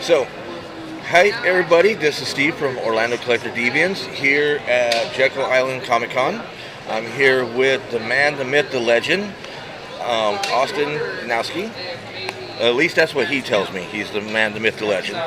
So, hi everybody, this is Steve from Orlando Collector Deviants here at Jekyll Island Comic Con. I'm here with the man, the myth, the legend, Austin Janowsky. At least that's what he tells me. He's the man, the myth, the legend.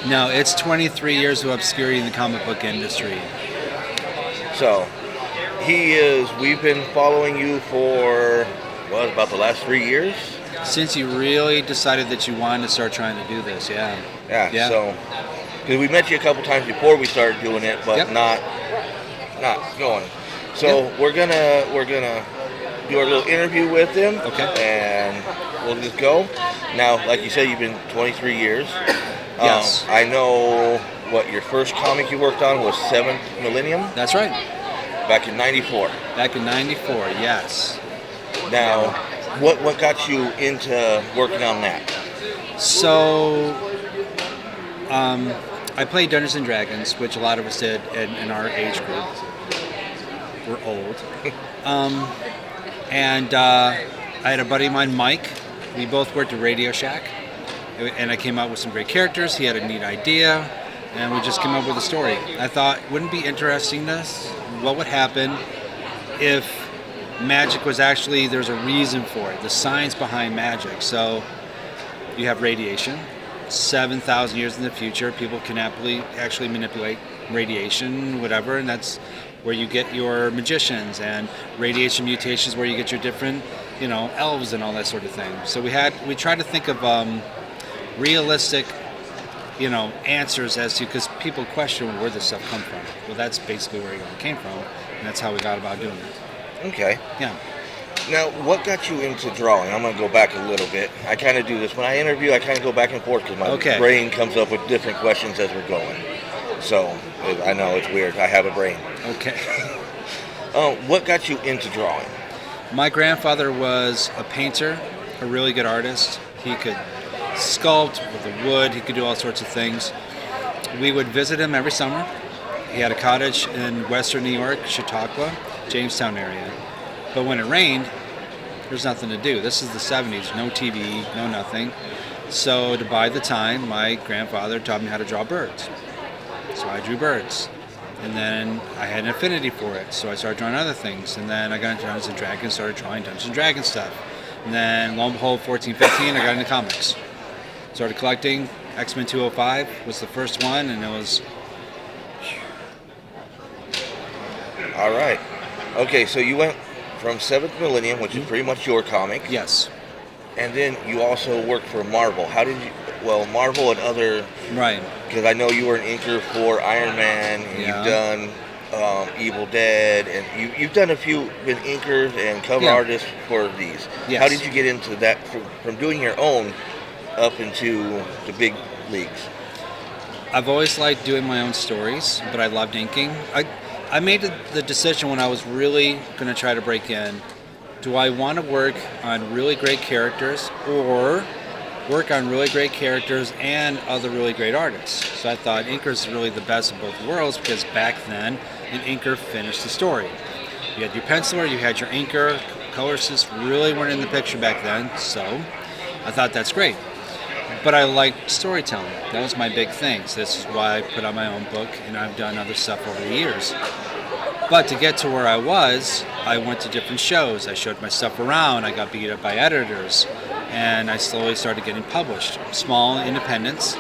No, it's 23 years of obscurity in the comic book industry. So, we've been following you for, about the last 3 years? Since you really decided that you wanted to start trying to do this, yeah. Yeah. So, because we met you a couple times before we started doing it, but Yep. not going. So we're gonna do our little interview with him. Okay. And we'll just go. Now, like you said, you've been 23 years. Yes. I know what your first comic you worked on was Seventh Millennium. That's right. Back in '94. Back in '94, yes. Now, what got you into working on that? So, I played Dungeons and Dragons, which a lot of us did in our age group. We're old. And I had a buddy of mine, Mike. We both worked at Radio Shack. And I came up with some great characters. He had a neat idea. And we just came up with a story. I thought, wouldn't it be interesting what would happen if magic was actually, there's a reason for it, the science behind magic. So you have radiation. 7,000 years in the future, people can actually manipulate radiation, whatever, and that's where you get your magicians, and radiation mutations where you get your different, elves and all that sort of thing. So we tried to think of realistic, answers as to, because people question where this stuff come from. Well, that's basically where it came from, and that's how we got about doing it. Okay. Yeah. Now, what got you into drawing? I'm going to go back a little bit. I kind of do this. When I interview, I kind of go back and forth because my brain comes up with different questions as we're going. So, I know it's weird. I have a brain. Okay. What got you into drawing? My grandfather was a painter, a really good artist. He could sculpt with the wood. He could do all sorts of things. We would visit him every summer. He had a cottage in western New York, Chautauqua, Jamestown area. But when it rained, there's nothing to do. This is the 70s, no TV, no nothing. So to buy the time, my grandfather taught me how to draw birds. So I drew birds. And then I had an affinity for it, so I started drawing other things. And then I got into Dungeons & Dragons, started drawing Dungeons & Dragons stuff. And then, lo and behold, 14, 15, I got into comics. Started collecting. X-Men 205 was the first one, and it was... All right. Okay, so you went from Seventh Millennium, which is pretty much your comic. Yes. And then you also worked for Marvel. How did you... Well, Marvel and other... Right. Because I know you were an inker for Iron Man, and you've done Evil Dead, and you've done been inkers and cover artists for these. Yes. How did you get into that, from doing your own up into the big leagues? I've always liked doing my own stories, but I loved inking. I made the decision when I was really going to try to break in, do I want to work on really great characters or work on really great characters and other really great artists? So I thought inkers is really the best of both worlds, because back then an inker finished the story. You had your penciler, you had your inker, colorists really weren't in the picture back then, so I thought that's great. But I liked storytelling. That was my big thing. So this is why I put out my own book, and I've done other stuff over the years. But to get to where I went to different shows. I showed my stuff around. I got beat up by editors, and I slowly started getting published. Small independents,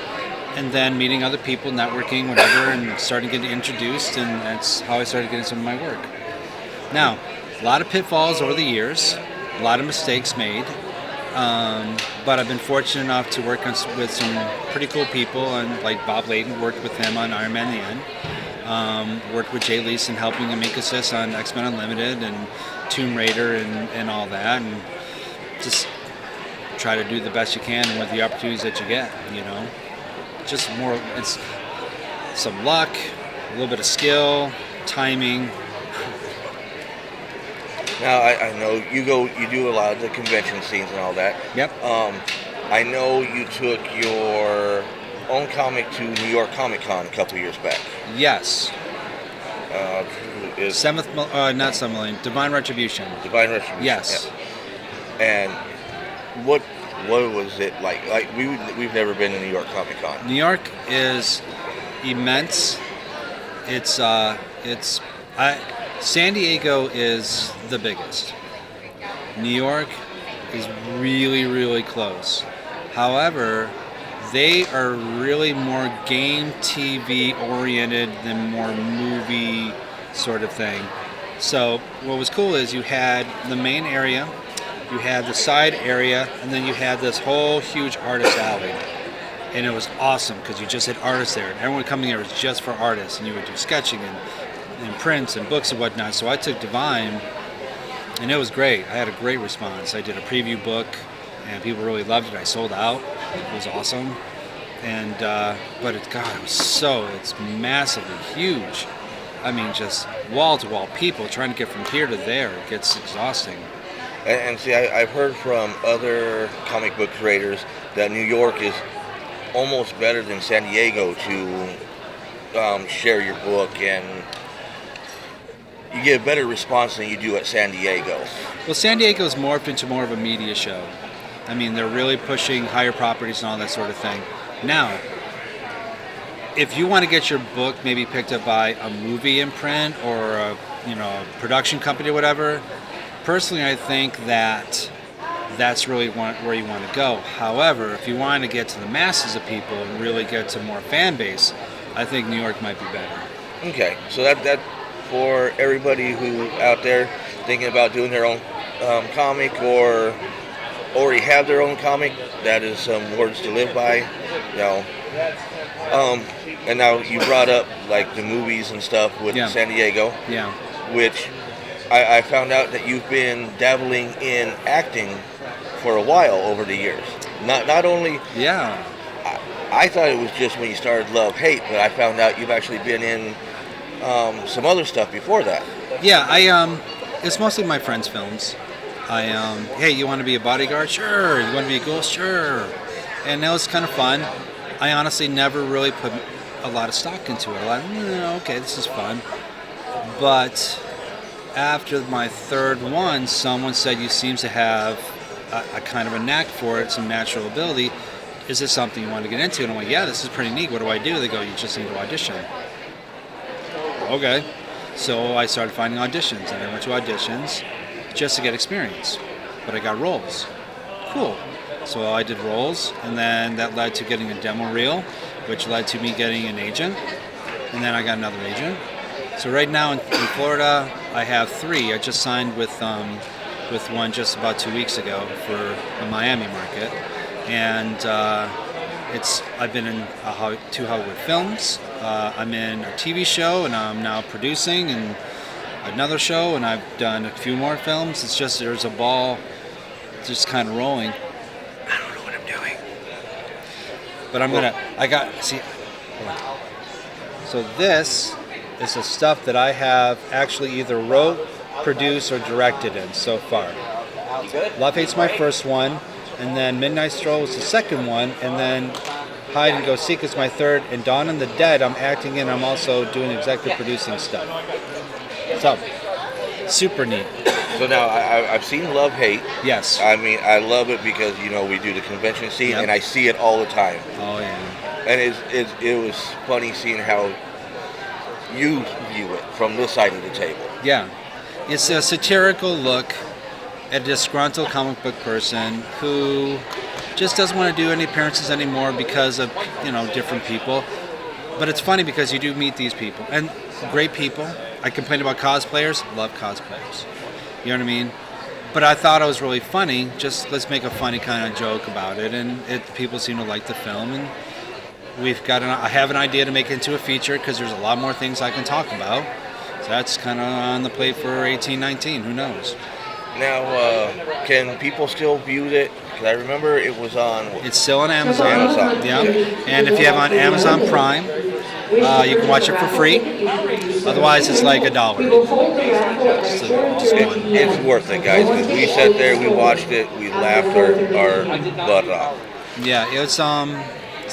and then meeting other people, networking, whatever, and starting getting introduced, and that's how I started getting some of my work. Now, a lot of pitfalls over the years, a lot of mistakes made. But I've been fortunate enough to work with some pretty cool people, and like Bob Layden, worked with him on Iron Man: The End. Worked with Jay Leeson, helping him make assist on X-Men Unlimited and Tomb Raider and all that, and just try to do the best you can with the opportunities that you get. Just more. It's some luck, a little bit of skill, timing. Now, I know you do a lot of the convention scenes and all that. Yep. I know you took your own comic to New York Comic Con a couple years back. Yes. Not Divine Retribution. Divine Retribution. Yes. Yeah. And What was it like? Like we've never been to New York Comic Con. New York is immense. San Diego is the biggest. New York is really, really close. However, they are really more game TV oriented than more movie sort of thing. So what was cool is you had the main area, you had the side area, and then you had this whole huge artist alley. And it was awesome because you just had artists there. And everyone coming there was just for artists, and you would do sketching and prints and books and whatnot. So I took Divine, and it was great. I had a great response. I did a preview book, and people really loved it. I sold out. It was awesome. And but it's massively huge. I mean, just wall to wall people trying to get from here to there. It gets exhausting. And see, I've heard from other comic book creators that New York is almost better than San Diego to share your book, and you get a better response than you do at San Diego. Well, San Diego's morphed into more of a media show. I mean, they're really pushing higher properties and all that sort of thing. Now, if you want to get your book maybe picked up by a movie imprint or a production company or whatever, personally I think that's really where you want to go. However, if you want to get to the masses of people and really get to more fan base, I think New York might be better. Okay, so that for everybody who out there thinking about doing their own comic or already have their own comic, that is some words to live by. And now you brought up like the movies and stuff with San Diego, which I found out that you've been dabbling in acting for a while over the years. Not only I thought it was just when you started Love Hate, but I found out you've actually been in some other stuff before that. Yeah, it's mostly my friends' films. Hey, you want to be a bodyguard? Sure. You want to be a ghost? Sure. And that was kind of fun. I honestly never really put a lot of stock into it. Okay, this is fun. But after my third one, someone said you seem to have a kind of a knack for it, some natural ability. Is this something you want to get into? And I'm like, yeah, this is pretty neat. What do I do? They go, you just need to audition. Okay. So I started finding auditions, and I went to auditions just to get experience. But I got roles. Cool. So I did roles, and then that led to getting a demo reel, which led to me getting an agent, and then I got another agent. So right now in Florida, I have 3. I just signed with one just about 2 weeks ago for the Miami market, and I've been in 2 Hollywood films. I'm in a TV show, and I'm now producing and another show, and I've done a few more films. It's just there's a ball just kind of rolling. I don't know what I'm doing, but hold on. So this is the stuff that I have actually either wrote, produced, or directed in so far. Love Hate's my first one, and then Midnight Stroll was the second one, and then Hide and Go Seek is my third, and Dawn of the Dead I'm acting in. I'm also doing executive producing stuff. So, super neat. So now I've seen Love Hate. Yes. I mean, I love it because we do the convention scene, and I see it all the time. Oh yeah. And it was funny seeing how you view it from this side of the table. Yeah, it's a satirical look at a disgruntled comic book person who just doesn't want to do any appearances anymore because of different people. But it's funny because you do meet these people, and great people. I complain about cosplayers, love cosplayers. You know what I mean? But I thought it was really funny. Just let's make a funny kind of joke about it, and people seem to like the film. And I have an idea to make it into a feature because there's a lot more things I can talk about. So that's kind of on the plate for 1819. Who knows? Now, can people still view it? Because I remember it was on. It's still on Amazon. Yeah. And if you have on Amazon Prime, you can watch it for free. Otherwise, it's like $1. It's worth it, guys. Because we sat there, we watched it, we laughed our butt off. Yeah, it's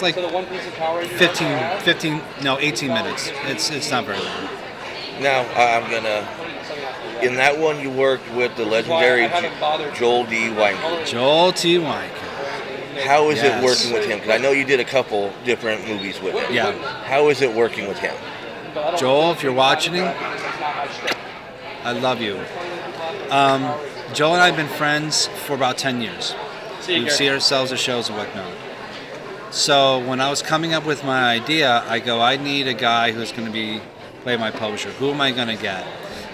like 18 minutes. It's not very long. Now, in that one, you worked with the legendary Joel D. Weinker. Joel T. Weinker. How is it Yes. working with him? Because I know you did a couple different movies with him. Yeah. How is it working with him? Joel, if you're watching, I love you. Joel and I have been friends for about 10 years. We see ourselves at shows and whatnot. So when I was coming up with my idea, I go, I need a guy who's going to play my publisher. Who am I going to get?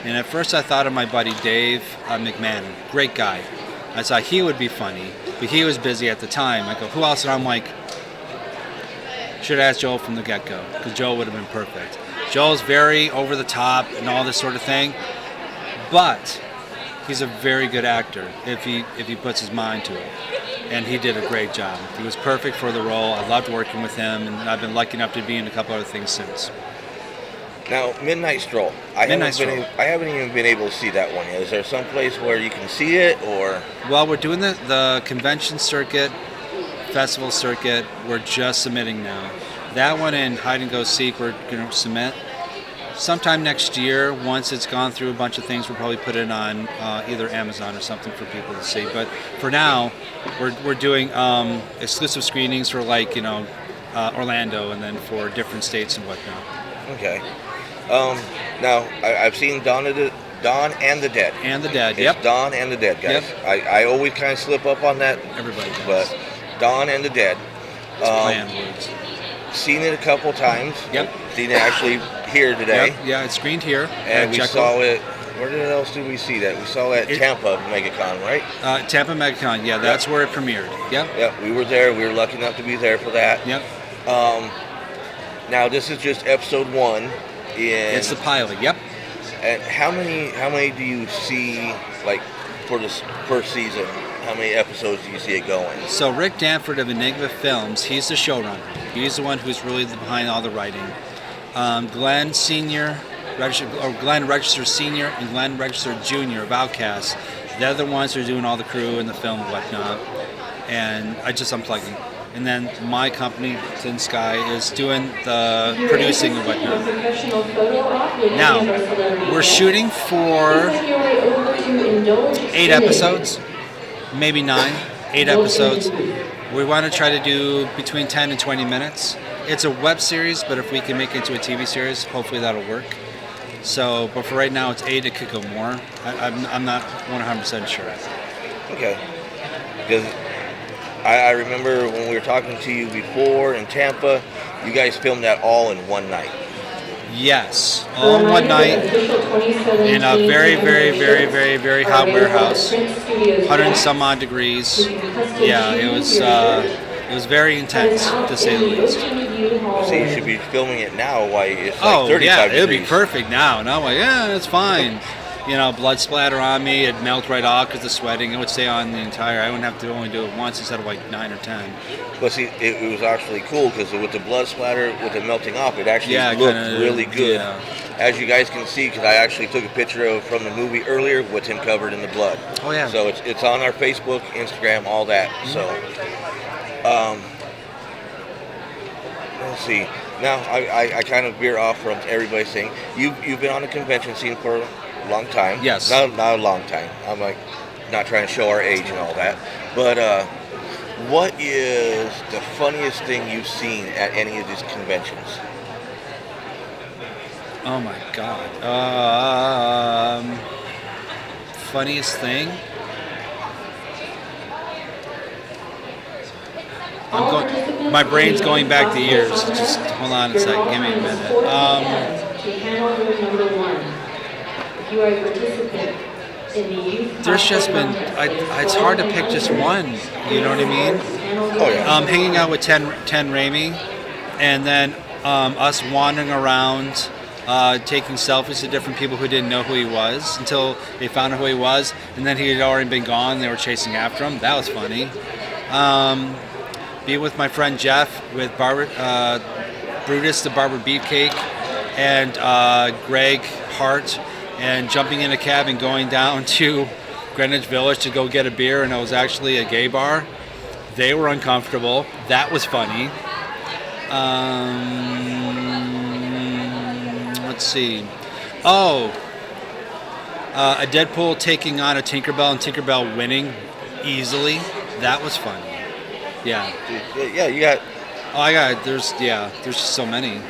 And at first I thought of my buddy Dave McMahon, great guy. I thought he would be funny, but he was busy at the time. I go, who else? And I'm like, should have asked Joel from the get-go, because Joel would have been perfect. Joel's very over the top and all this sort of thing, but he's a very good actor if he puts his mind to it. And he did a great job. He was perfect for the role. I loved working with him, and I've been lucky enough to be in a couple other things since. Now, Midnight Stroll. I haven't even been able to see that one yet. Is there some place where you can see it, or? Well, we're doing the convention circuit, festival circuit. We're just submitting now. That one in Hide and Go Seek, we're going to submit sometime next year. Once it's gone through a bunch of things, we'll probably put it on either Amazon or something for people to see. But for now, we're doing exclusive screenings for Orlando, and then for different states and whatnot. Okay. Now I've seen Dawn and the Dead. And the Dead. It's Yep. Dawn and the Dead, guys. Yep. I always kind of slip up on that. Everybody does. But Dawn and the Dead. It's planned words. Seen it a couple times. Yep. Seen it actually here today. Yep. Yeah, it's screened here. And we Jekyll. saw it. Where else did we see that? We saw it at Tampa MegaCon, right? Tampa MegaCon. Yeah, that's where it premiered. Yep. Yep. We were there. We were lucky enough to be there for that. Yep. Now this is just episode 1. It's the pilot. Yep. And how many do you see, like, for this first season? How many episodes do you see it going? So Rick Danford of Enigma Films, he's the showrunner. He's the one who's really behind all the writing. Glenn Register Senior and Glenn Register Jr. of Outcast, they're the ones who are doing all the crew and the film and whatnot. And I'm plugging. And then my company, Thin Sky, is doing the producing and whatnot. Now, we're shooting for 8 episodes, maybe 9, 8 episodes. We want to try to do between 10 and 20 minutes. It's a web series, but if we can make it into a TV series, hopefully that'll work. So, but for right now, it's 8. It could go more. I'm not 100% sure. Okay. Because I remember when we were talking to you before in Tampa, you guys filmed that all in one night. Yes, all in one night in a very, very, very, very, very hot warehouse, 100 and some odd degrees. Yeah, it was very intense, to say the least. So you should be filming it now while it's like 35 yeah, degrees. it'll be perfect now. And I'm like, yeah, it's fine. Blood splatter on me, it'd melt right off because of sweating. It would stay on the entire. I wouldn't have to only do it once instead of like 9 or 10. But see, it was actually cool because with the blood splatter, with it melting off, it actually looked really good. Yeah. As you guys can see, because I actually took a picture from the movie earlier with him covered in the blood. Oh yeah. So it's on our Facebook, Instagram, all that. Mm-hmm. So, let's see. Now I kind of veer off from everybody saying you've been on the convention scene for a long time. Yes. Not a long time. I'm like not trying to show our age and all that. But what is the funniest thing you've seen at any of these conventions? Oh my God. Funniest thing? My brain's going back to years. Just hold on a second. Give me a minute. There's just been. It's hard to pick just one. You know what I mean? Oh yeah. Hanging out with Ten Raimi, and then us wandering around, taking selfies to different people who didn't know who he was until they found out who he was, and then he had already been gone. They were chasing after him. That was funny. Be with my friend Jeff with Brutus the Barber Beefcake and Greg Hart, and jumping in a cab and going down to Greenwich Village to go get a beer, and it was actually a gay bar. They were uncomfortable. That was funny. Let's see. A Deadpool taking on a Tinkerbell and Tinkerbell winning easily. That was funny. Yeah. Yeah, you got. Oh, I got. There's just so many.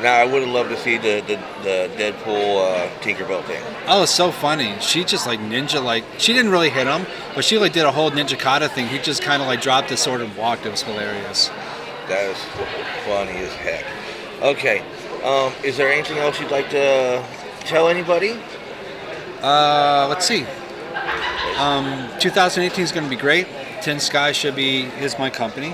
Now I would have loved to see the Deadpool Tinkerbell thing. Oh, it's so funny. She just like ninja, like she didn't really hit him, but she like did a whole ninja kata thing. He just kind of like dropped his sword and walked. It was hilarious. That was funny as heck. Okay, is there anything else you'd like to tell anybody? Let's see. 2018 is going to be great. Tin Sky is my company.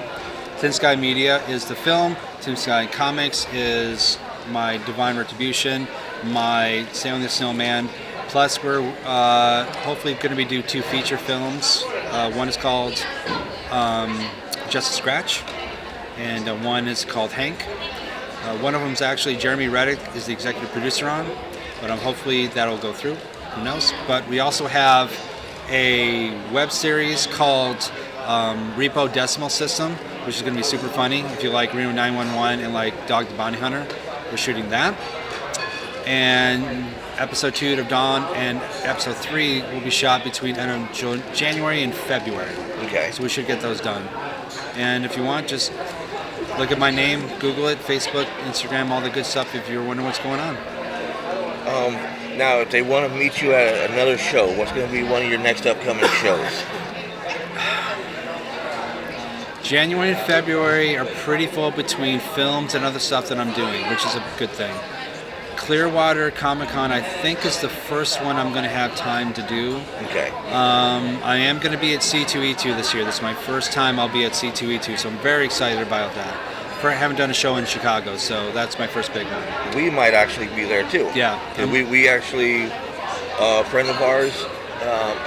Tin Sky Media is the film. Tin Sky Comics is my Divine Retribution, my Sailing the Snowman. Plus, we're hopefully going to be doing 2 feature films. One is called Just a Scratch, and one is called Hank. One of them is actually Jeremy Reddick is the executive producer on, but hopefully that'll go through. Who knows? But we also have a web series called Repo Decimal System, which is going to be super funny. If you like Reno 911 and like Dog the Bounty Hunter, we're shooting that. And episode 2 of Dawn and episode 3 will be shot between end of January and February. Okay. So we should get those done. And if you want, just look at my name, Google it, Facebook, Instagram, all the good stuff if you're wondering what's going on. Now, if they want to meet you at another show, what's going to be one of your next upcoming shows? January and February are pretty full between films and other stuff that I'm doing, which is a good thing. Clearwater Comic Con, I think, is the first one I'm going to have time to do. Okay. I am going to be at C2E2 this year. This is my first time I'll be at C2E2, so I'm very excited about that. I haven't done a show in Chicago, so that's my first big one. We might actually be there too. Yeah. We actually, a friend of ours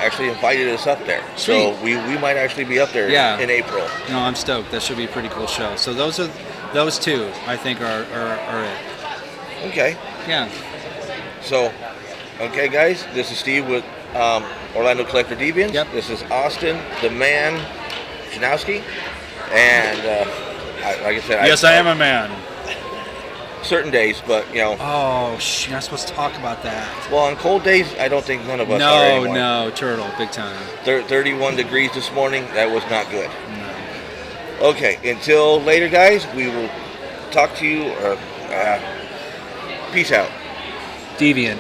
actually invited us up there. Sweet. So we might actually be up there in April. No, I'm stoked. That should be a pretty cool show. So those 2, I think, are it. Okay. Yeah. So, okay, guys, this is Steve with Orlando Collector Deviants. Yep. This is Austin, the man, Janowsky, and like I said, yes, I am a man. Certain days, but you know. Oh, you're not supposed to talk about that. Well, on cold days, I don't think none of us are anymore. No, turtle, big time. 31 degrees this morning. That was not good. No. Okay, until later, guys. We will talk to you. Peace out. Deviant.